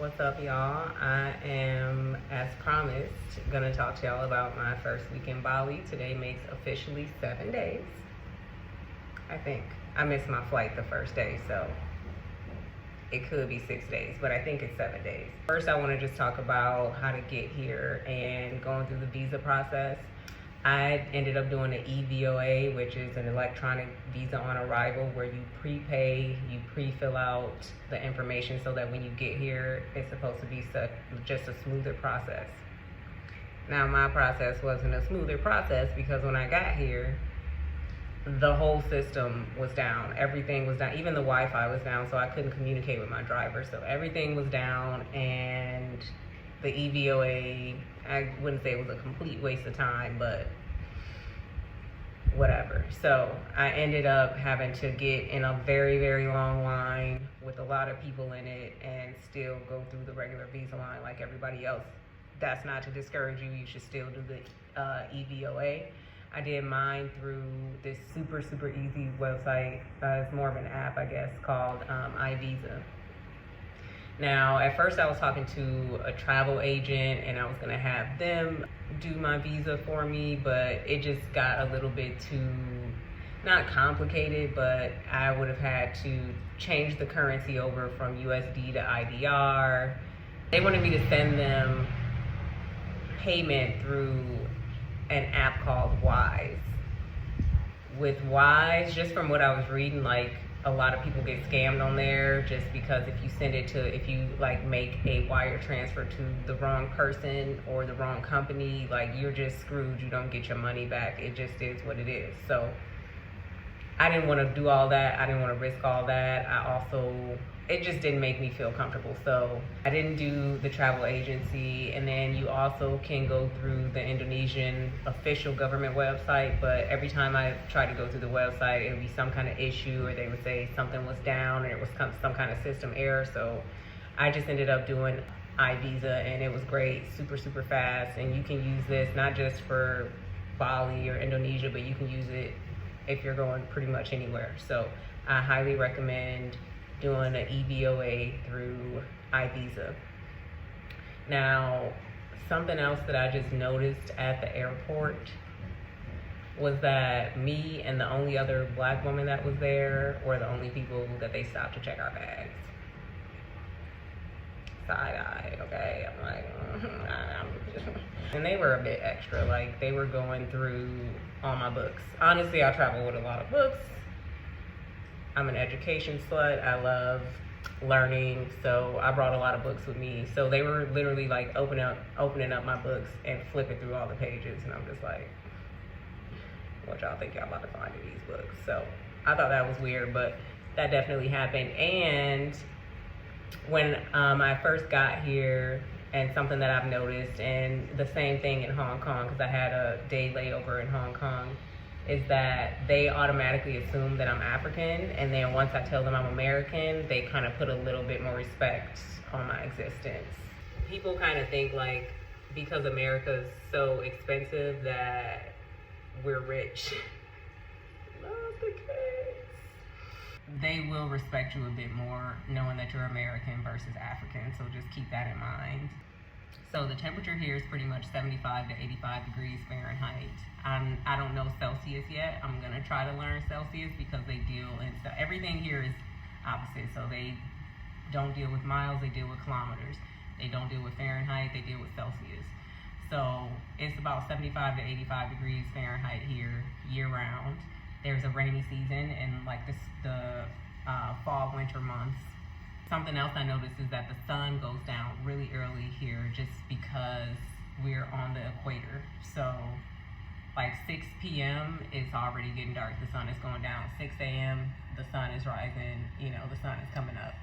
What's up, y'all? I am, as promised, gonna talk to y'all about my first week in Bali. Today makes officially 7 days. I think. I missed my flight the first day, so it could be 6 days, but I think it's 7 days. First, I wanna just talk about how to get here and going through the visa process. I ended up doing an EVOA, which is an electronic visa on arrival, where you prepay, you pre-fill out the information so that when you get here, it's supposed to be just a smoother process. Now, my process wasn't a smoother process because when I got here, the whole system was down. Everything was down. Even the Wi-Fi was down, so I couldn't communicate with my driver. So everything was down, and the EVOA, I wouldn't say it was a complete waste of time, but whatever. So I ended up having to get in a very, very long line with a lot of people in it and still go through the regular visa line like everybody else. That's not to discourage you. You should still do the EVOA. I did mine through this super, super easy website. It's more of an app, I guess, called iVisa. Now, at first I was talking to a travel agent and I was gonna have them do my visa for me, but it just got a little bit too, not complicated, but I would have had to change the currency over from USD to IDR. They wanted me to send them payment through an app called Wise. With Wise, just from what I was reading, like, a lot of people get scammed on there just because if you like make a wire transfer to the wrong person or the wrong company, like, you're just screwed. You don't get your money back. It just is what it is. So I didn't want to do all that. I didn't want to risk all that. It just didn't make me feel comfortable. So I didn't do the travel agency. And then you also can go through the Indonesian official government website, but every time I tried to go through the website, it would be some kind of issue, or they would say something was down and it was some kind of system error. So I just ended up doing iVisa, and it was great, super, super fast. And you can use this not just for Bali or Indonesia, but you can use it if you're going pretty much anywhere. So I highly recommend doing an EVOA through iVisa. Now, something else that I just noticed at the airport was that me and the only other Black woman that was there were the only people that they stopped to check our bags. Side eye, okay? I'm like, and they were a bit extra. Like, they were going through all my books. Honestly, I travel with a lot of books. I'm an education slut. I love learning, so I brought a lot of books with me. So they were literally like opening up my books and flipping through all the pages, and I'm just like, what y'all think y'all about to find in these books? So I thought that was weird, but that definitely happened. And when I first got here, and something that I've noticed, and the same thing in Hong Kong, because I had a day layover in Hong Kong, is that they automatically assume that I'm African, and then once I tell them I'm American, they kind of put a little bit more respect on my existence. People kind of think like, because America's so expensive that we're rich. Not the case. They will respect you a bit more knowing that you're American versus African, so just keep that in mind. So the temperature here is pretty much 75 to 85 degrees Fahrenheit. I don't know Celsius yet. I'm gonna try to learn Celsius because they deal in, so everything here is opposite. So they don't deal with miles, they deal with kilometers. They don't deal with Fahrenheit, they deal with Celsius. So it's about 75 to 85 degrees Fahrenheit here year round. There's a rainy season and like the fall, winter months. Something else I noticed is that the sun goes down really early here just because we're on the equator. So like 6 p.m. it's already getting dark, the sun is going down. 6 a.m. the sun is rising, the sun is coming up.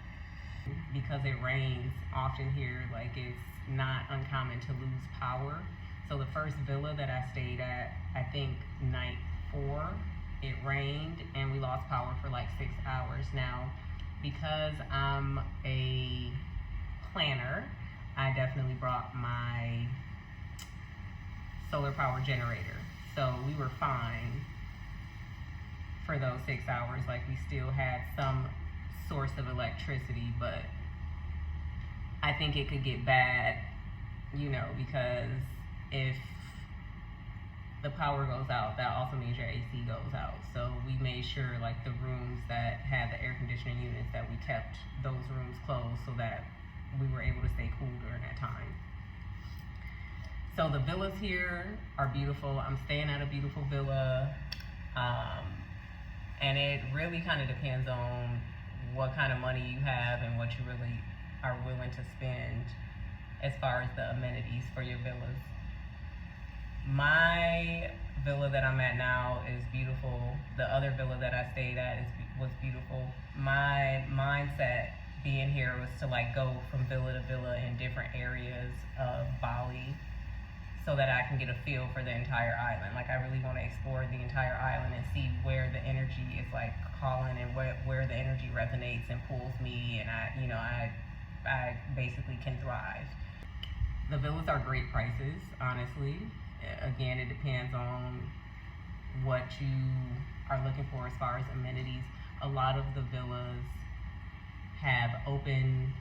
Because it rains often here, like, it's not uncommon to lose power. So the first villa that I stayed at, I think night 4, it rained and we lost power for like 6 hours. Now, because I'm a planner, I definitely brought my solar power generator. So we were fine for those 6 hours. Like, we still had some source of electricity, but I think it could get bad, because if the power goes out, that also means your AC goes out. So we made sure like the rooms that had the air conditioning units, that we kept those rooms closed so that we were able to stay cool during that time. So the villas here are beautiful. I'm staying at a beautiful villa. And it really kind of depends on what kind of money you have and what you really are willing to spend as far as the amenities for your villas. My villa that I'm at now is beautiful. The other villa that I stayed at was beautiful. My mindset being here was to like go from villa to villa in different areas of Bali so that I can get a feel for the entire island. Like I really want to explore the entire island and see where the energy is like calling and where the energy resonates and pulls me, and I basically can thrive. The villas are great prices, honestly. Again, it depends on what you are looking for as far as amenities. A lot of the villas have open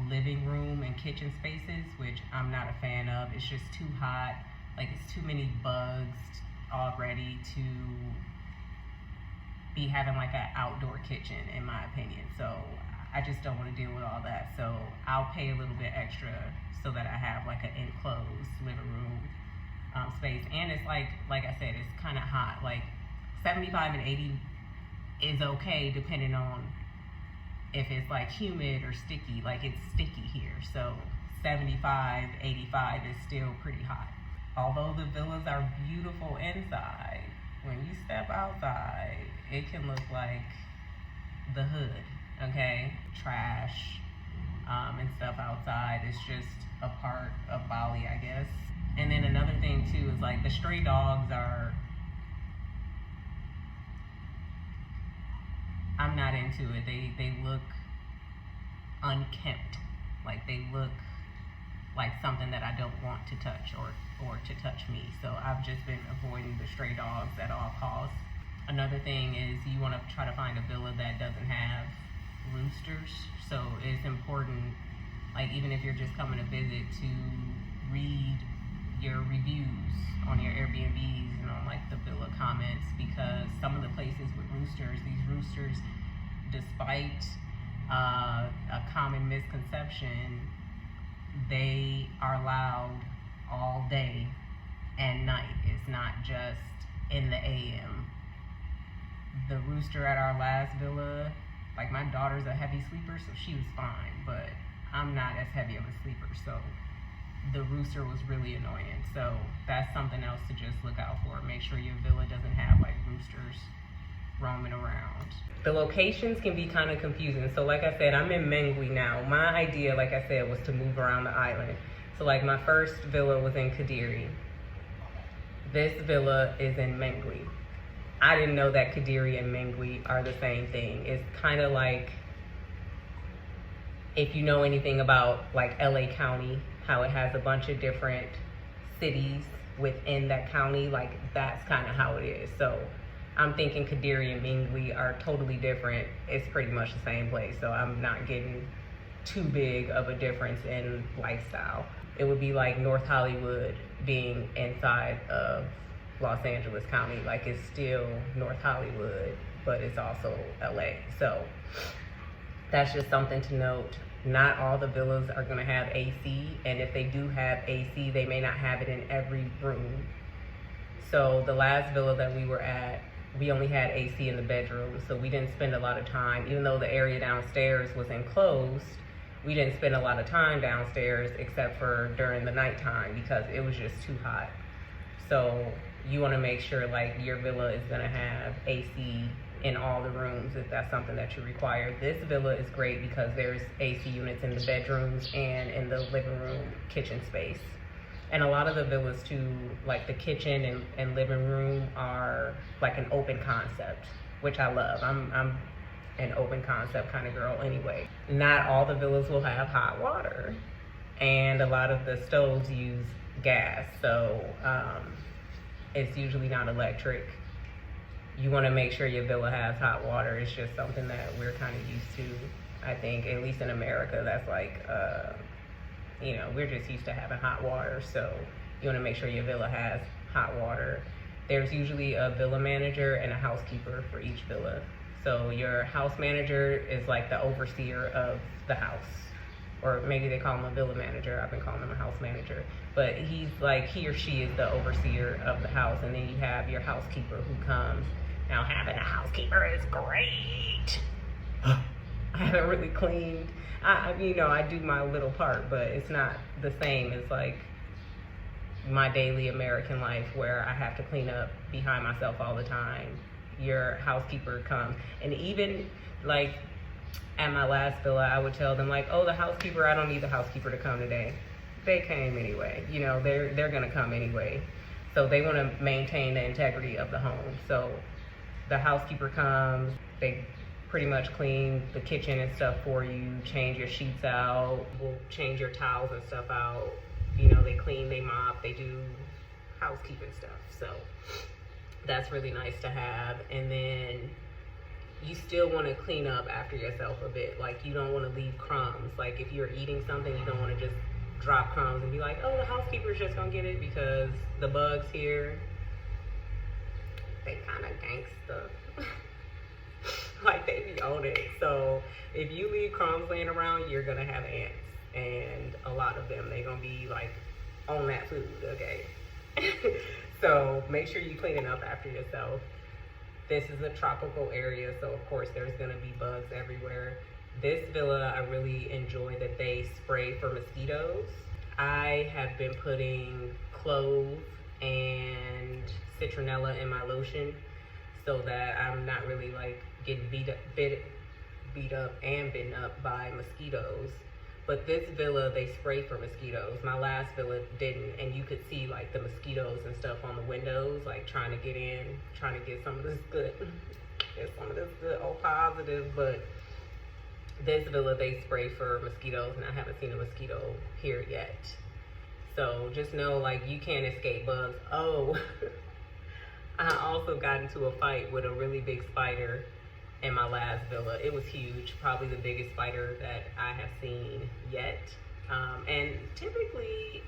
living room and kitchen spaces, which I'm not a fan of. It's just too hot. Like it's too many bugs already to be having like an outdoor kitchen, in my opinion. So I just don't want to deal with all that. So I'll pay a little bit extra so that I have like an enclosed living room space. And it's like I said, it's kind of hot. Like 75 and 80 is okay depending on if it's like humid or sticky. Like it's sticky here, so 75, 85 is still pretty hot. Although the villas are beautiful inside, when you step outside, it can look like the hood, okay? Trash and stuff outside. It's just a part of Bali, I guess. And then another thing too is like the stray dogs are, I'm not into it. They look unkempt. Like they look like something that I don't want to touch or to touch me. So I've just been avoiding the stray dogs at all costs. Another thing is you want to try to find a villa that doesn't have roosters. So it's important, like even if you're just coming to visit, to read your reviews on your Airbnbs and on like the villa comments, because some of the places with roosters, these roosters, despite a common misconception, they are loud all day and night. It's not just in the AM. The rooster at our last villa, like my daughter's a heavy sleeper, so she was fine, but I'm not as heavy of a sleeper, so the rooster was really annoying. So that's something else to just look out for. Make sure your villa doesn't have like roosters roaming around. The locations can be kind of confusing. So like I said, I'm in Mengwi now. My idea, like I said, was to move around the island. So like my first villa was in Kadiri. This villa is in Mengwi. I didn't know that Kadiri and Mengwi are the same thing. It's kind of like, if you know anything about like LA County, how it has a bunch of different cities within that county, like that's kind of how it is. So I'm thinking Kadiri and Mengwi are totally different. It's pretty much the same place, so I'm not getting too big of a difference in lifestyle. It would be like North Hollywood being inside of Los Angeles County. Like it's still North Hollywood, but it's also LA. So that's just something to note. Not all the villas are gonna have AC, and if they do have AC, they may not have it in every room. So the last villa that we were at, we only had AC in the bedroom, so we didn't spend a lot of time. Even though the area downstairs was enclosed, we didn't spend a lot of time downstairs except for during the nighttime because it was just too hot. So you wanna make sure like your villa is gonna have AC in all the rooms if that's something that you require. This villa is great because there's AC units in the bedrooms and in the living room kitchen space. And a lot of the villas too, like the kitchen and living room are like an open concept, which I love. I'm an open concept kind of girl anyway. Not all the villas will have hot water, and a lot of the stoves use gas, so it's usually not electric. You want to make sure your villa has hot water. It's just something that we're kind of used to. I think, at least in America, that's like you know, we're just used to having hot water, so you want to make sure your villa has hot water. There's usually a villa manager and a housekeeper for each villa. So your house manager is like the overseer of the house, or maybe they call him a villa manager. I've been calling him a house manager, but he's like, he or she is the overseer of the house. And then you have your housekeeper who comes. Now, having a housekeeper is great. I haven't really cleaned. You know, I do my little part, but it's not the same as like my daily American life where I have to clean up behind myself all the time. Your housekeeper comes, and even like at my last villa, I would tell them like, oh, the housekeeper, I don't need the housekeeper to come today. They came anyway. You know, they're gonna come anyway. So they want to maintain the integrity of the home. So the housekeeper comes, they pretty much clean the kitchen and stuff for you, change your sheets out, will change your towels and stuff out. You know, they clean, they mop, they do housekeeping stuff. So that's really nice to have. And then you still want to clean up after yourself a bit. Like, you don't want to leave crumbs. Like, if you're eating something, you don't want to just drop crumbs and be like, oh, the housekeeper's just gonna get it, because the bugs here, they kind of gangsta. Like, they be on it. So if you leave crumbs laying around, you're gonna have ants, and a lot of them, they gonna be like on that food, okay? So make sure you clean it up after yourself. This is a tropical area, so of course there's gonna be bugs everywhere. This villa, I really enjoy that they spray for mosquitoes. I have been putting clove and citronella in my lotion so that I'm not really like getting beat up and bitten up by mosquitoes. But this villa, they spray for mosquitoes. My last villa didn't, and you could see like the mosquitoes and stuff on the windows, like trying to get in, trying to get some of this good, get some of this good O positive. But this villa, they spray for mosquitoes, and I haven't seen a mosquito here yet. So just know, like, you can't escape bugs. Oh, I also got into a fight with a really big spider in my last villa. It was huge, probably the biggest spider that I have seen yet. And typically,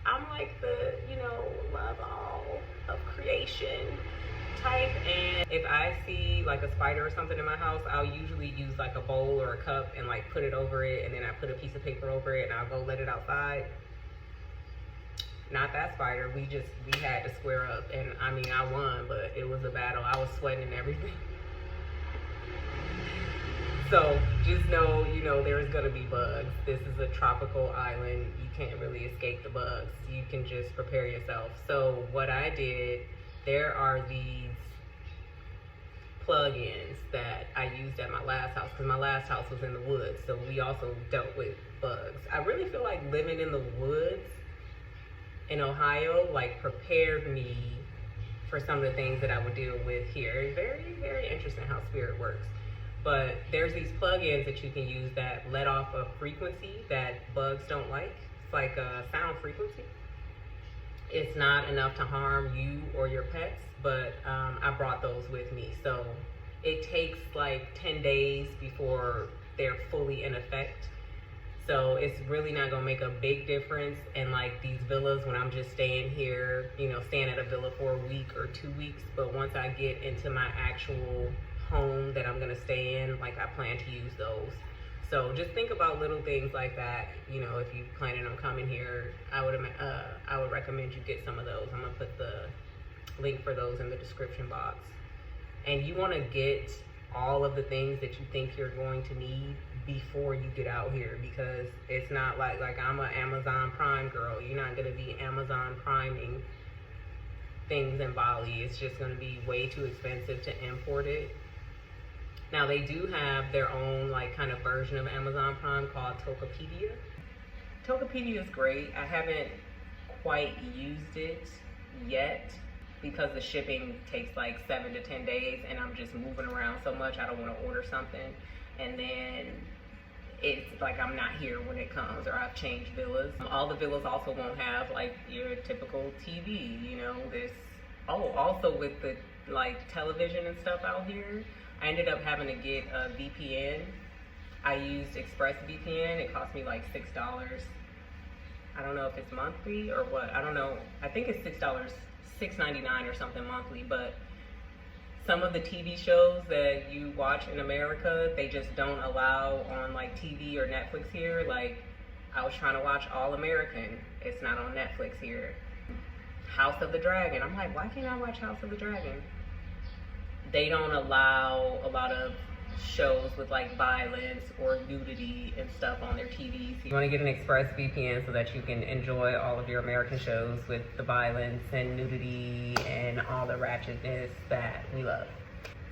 I'm like the, you know, love all of creation type, and if I see like a spider or something in my house, I'll usually use like a bowl or a cup and like put it over it, and then I put a piece of paper over it, and I'll go let it outside. Not that spider. We had to square up, and I mean, I won, but it was a battle. I was sweating and everything. So just know, you know, there's gonna be bugs. This is a tropical island. You can't really escape the bugs. You can just prepare yourself. So what I did, there are these plug-ins that I used at my last house, because my last house was in the woods, so we also dealt with bugs. I really feel like living in the woods in Ohio like prepared me for some of the things that I would deal with here. Very, very interesting how spirit works. But there's these plugins that you can use that let off a frequency that bugs don't like. It's like a sound frequency. It's not enough to harm you or your pets, but I brought those with me. So it takes like 10 days before they're fully in effect. So it's really not gonna make a big difference in like these villas when I'm just staying here, you know, staying at a villa for a week or 2 weeks. But once I get into my actual home that I'm gonna stay in, like I plan to use those. So just think about little things like that. You know, if you're planning on coming here, I would recommend you get some of those. I'm gonna put the link for those in the description box. And you wanna get all of the things that you think you're going to need before you get out here, because it's not like I'm an Amazon Prime girl. You're not gonna be Amazon Priming things in Bali. It's just gonna be way too expensive to import it. Now they do have their own like kind of version of Amazon Prime called Tokopedia. Tokopedia is great. I haven't quite used it yet because the shipping takes like 7 to 10 days, and I'm just moving around so much. I don't want to order something and then it's like I'm not here when it comes, or I've changed villas. All the villas also won't have like your typical TV, you know, this. Oh, also with the like television and stuff out here, I ended up having to get a VPN. I used ExpressVPN. It cost me like $6. I don't know if it's monthly or what. I don't know. I think it's $6.99 or something monthly, but some of the TV shows that you watch in America, they just don't allow on like TV or Netflix here. Like, I was trying to watch All American. It's not on Netflix here. House of the Dragon. I'm like, why can't I watch House of the Dragon? They don't allow a lot of shows with like violence or nudity and stuff on their TVs. You want to get an Express VPN so that you can enjoy all of your American shows with the violence and nudity and all the ratchetness that we love.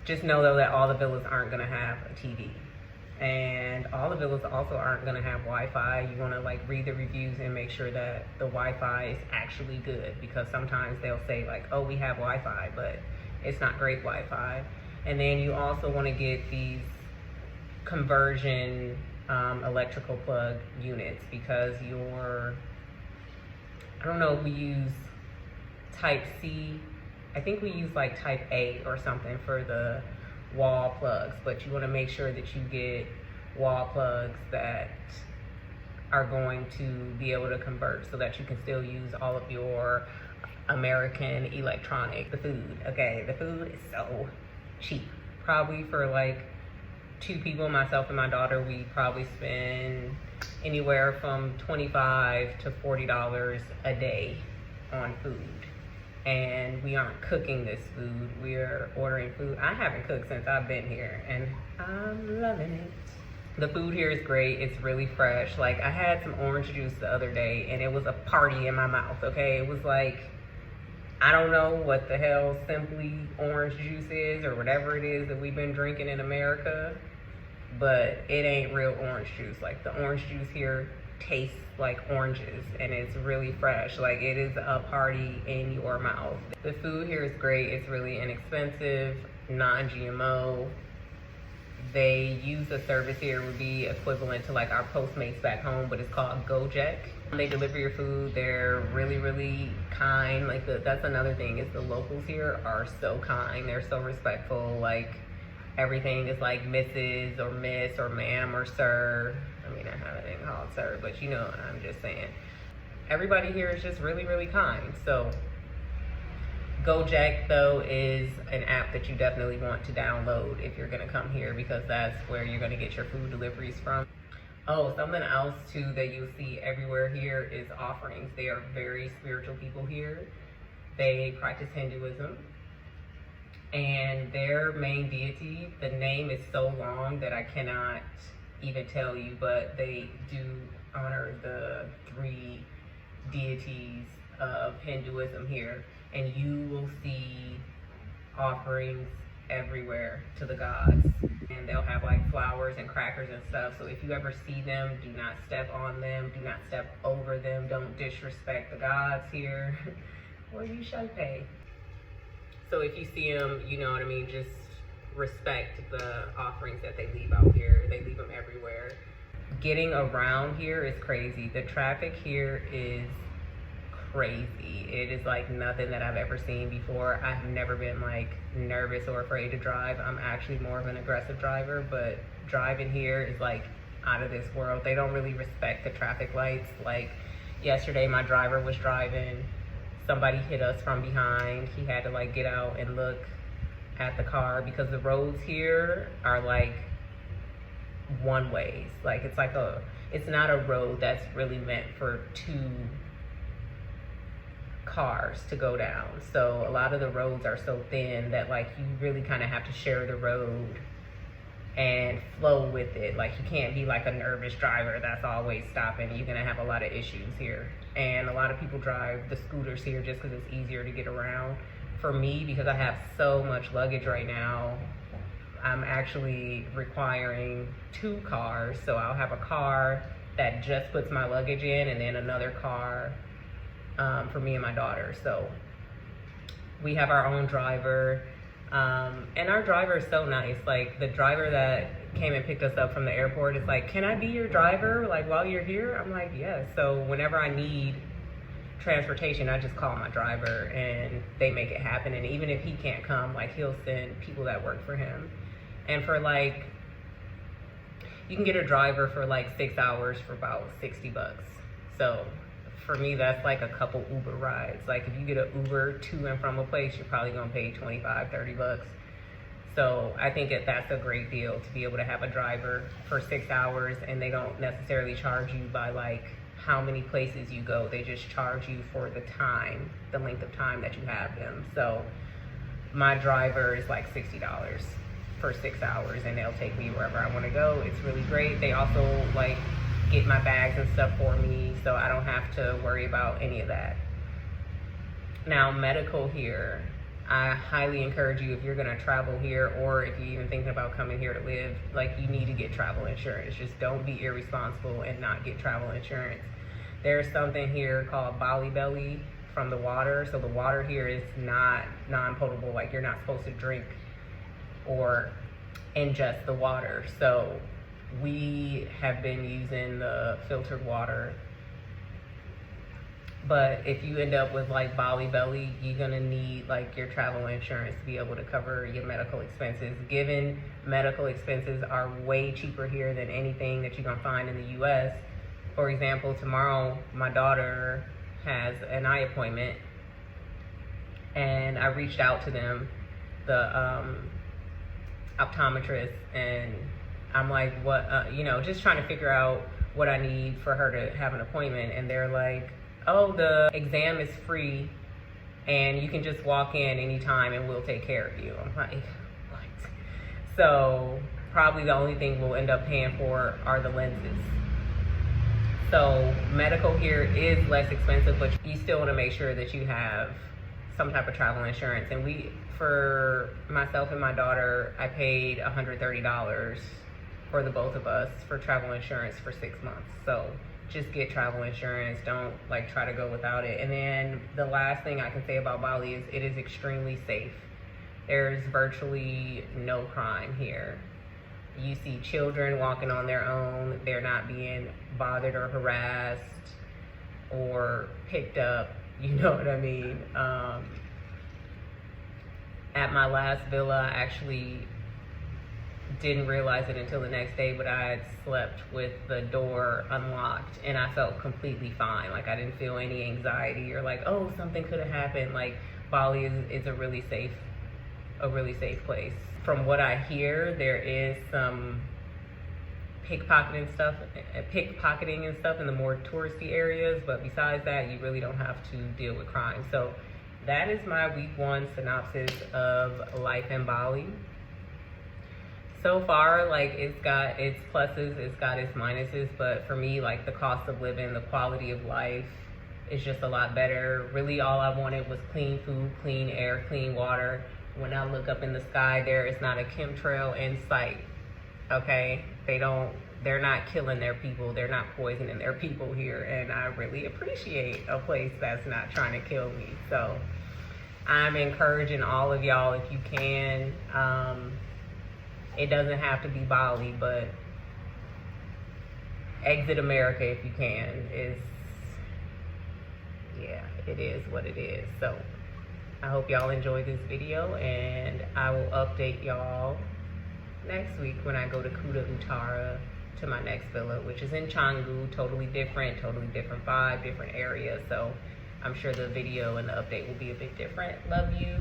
Just know though that all the villas aren't going to have a TV. And all the villas also aren't going to have Wi-Fi. You want to like read the reviews and make sure that the Wi-Fi is actually good, because sometimes they'll say like, oh, we have Wi-Fi, but it's not great Wi-Fi. And then you also want to get these conversion electrical plug units, because I don't know if we use type C. I think we use like type A or something for the wall plugs, but you want to make sure that you get wall plugs that are going to be able to convert so that you can still use all of your American electronics. The food, okay, the food is so cheap. Probably for like 2 people, myself and my daughter, we probably spend anywhere from $25 to $40 a day on food. And we aren't cooking this food, we're ordering food. I haven't cooked since I've been here and I'm loving it. The food here is great, it's really fresh. Like, I had some orange juice the other day and it was a party in my mouth, okay? It was like, I don't know what the hell Simply orange juice is or whatever it is that we've been drinking in America, but it ain't real orange juice. Like, the orange juice here tastes like oranges and it's really fresh. Like, it is a party in your mouth. The food here is great. It's really inexpensive, non-GMO. They use a service here would be equivalent to like our Postmates back home, but it's called GoJek. They deliver your food. They're really, really kind. Like, that's another thing, is the locals here are so kind. They're so respectful. Like, everything is like Mrs. or Miss or ma'am or sir. I mean, I haven't been called sir, but you know, I'm just saying. Everybody here is just really, really kind. So GoJek though is an app that you definitely want to download if you're gonna come here, because that's where you're gonna get your food deliveries from. Oh, something else too that you'll see everywhere here is offerings. They are very spiritual people here. They practice Hinduism. And their main deity, the name is so long that I cannot even tell you, but they do honor the 3 deities of Hinduism here. And you will see offerings everywhere to the gods. And they'll have like flowers and crackers and stuff. So if you ever see them, do not step on them. Do not step over them. Don't disrespect the gods here, or you shall pay. So if you see them, you know what I mean, just respect the offerings that they leave out here. They leave them everywhere. Getting around here is crazy. The traffic here is crazy. It is like nothing that I've ever seen before. I've never been like nervous or afraid to drive. I'm actually more of an aggressive driver, but driving here is like out of this world. They don't really respect the traffic lights. Like yesterday, my driver was driving. Somebody hit us from behind. He had to like get out and look at the car, because the roads here are like one ways. Like, it's not a road that's really meant for 2 cars to go down. So a lot of the roads are so thin that like you really kind of have to share the road and flow with it. Like, you can't be like a nervous driver that's always stopping. You're gonna have a lot of issues here. And a lot of people drive the scooters here just because it's easier to get around. For me, because I have so much luggage right now, I'm actually requiring 2 cars. So I'll have a car that just puts my luggage in, and then another car for me and my daughter. So we have our own driver. And our driver is so nice. Like, the driver that came and picked us up from the airport is like, can I be your driver like while you're here? I'm like, yes. So whenever I need transportation, I just call my driver and they make it happen. And even if he can't come, like, he'll send people that work for him. And for like, you can get a driver for like 6 hours for about $60. So for me, that's like a couple Uber rides. Like if you get an Uber to and from a place, you're probably gonna pay 25, 30 bucks. So I think that's a great deal to be able to have a driver for 6 hours, and they don't necessarily charge you by like how many places you go. They just charge you for the time, the length of time that you have them. So my driver is like $60 for 6 hours, and they'll take me wherever I want to go. It's really great. They also like get my bags and stuff for me, so I don't have to worry about any of that. Now, medical here, I highly encourage you, if you're gonna travel here, or if you're even thinking about coming here to live, like you need to get travel insurance. Just don't be irresponsible and not get travel insurance. There's something here called Bali belly from the water. So the water here is not non-potable. Like you're not supposed to drink or ingest the water. So we have been using the filtered water. But if you end up with like Bali belly, you're gonna need like your travel insurance to be able to cover your medical expenses. Given medical expenses are way cheaper here than anything that you're gonna find in the US. For example, tomorrow my daughter has an eye appointment, and I reached out to them, the optometrist, and I'm like, what, just trying to figure out what I need for her to have an appointment. And they're like, oh, the exam is free and you can just walk in anytime and we'll take care of you. I'm like, what? So probably the only thing we'll end up paying for are the lenses. So medical here is less expensive, but you still want to make sure that you have some type of travel insurance. And for myself and my daughter, I paid $130 for the both of us for travel insurance for 6 months. So just get travel insurance. Don't like try to go without it. And then the last thing I can say about Bali is it is extremely safe. There's virtually no crime here. You see children walking on their own. They're not being bothered or harassed or picked up. You know what I mean? At my last villa, I actually didn't realize it until the next day, but I had slept with the door unlocked and I felt completely fine. Like I didn't feel any anxiety or like, oh, something could have happened. Like Bali is a really safe place. From what I hear, there is some pickpocketing and stuff in the more touristy areas, but besides that, you really don't have to deal with crime. So that is my week 1 synopsis of life in Bali. So far, like it's got its pluses, it's got its minuses, but for me, like the cost of living, the quality of life is just a lot better. Really all I wanted was clean food, clean air, clean water. When I look up in the sky, there is not a chemtrail in sight, okay? They're not killing their people, they're not poisoning their people here, and I really appreciate a place that's not trying to kill me. So I'm encouraging all of y'all, if you can, it doesn't have to be Bali, but exit America if you can. It is what it is. So I hope y'all enjoyed this video, and I will update y'all next week when I go to Kuta Utara to my next villa, which is in Canggu. Totally different vibe, different area. So I'm sure the video and the update will be a bit different. Love you.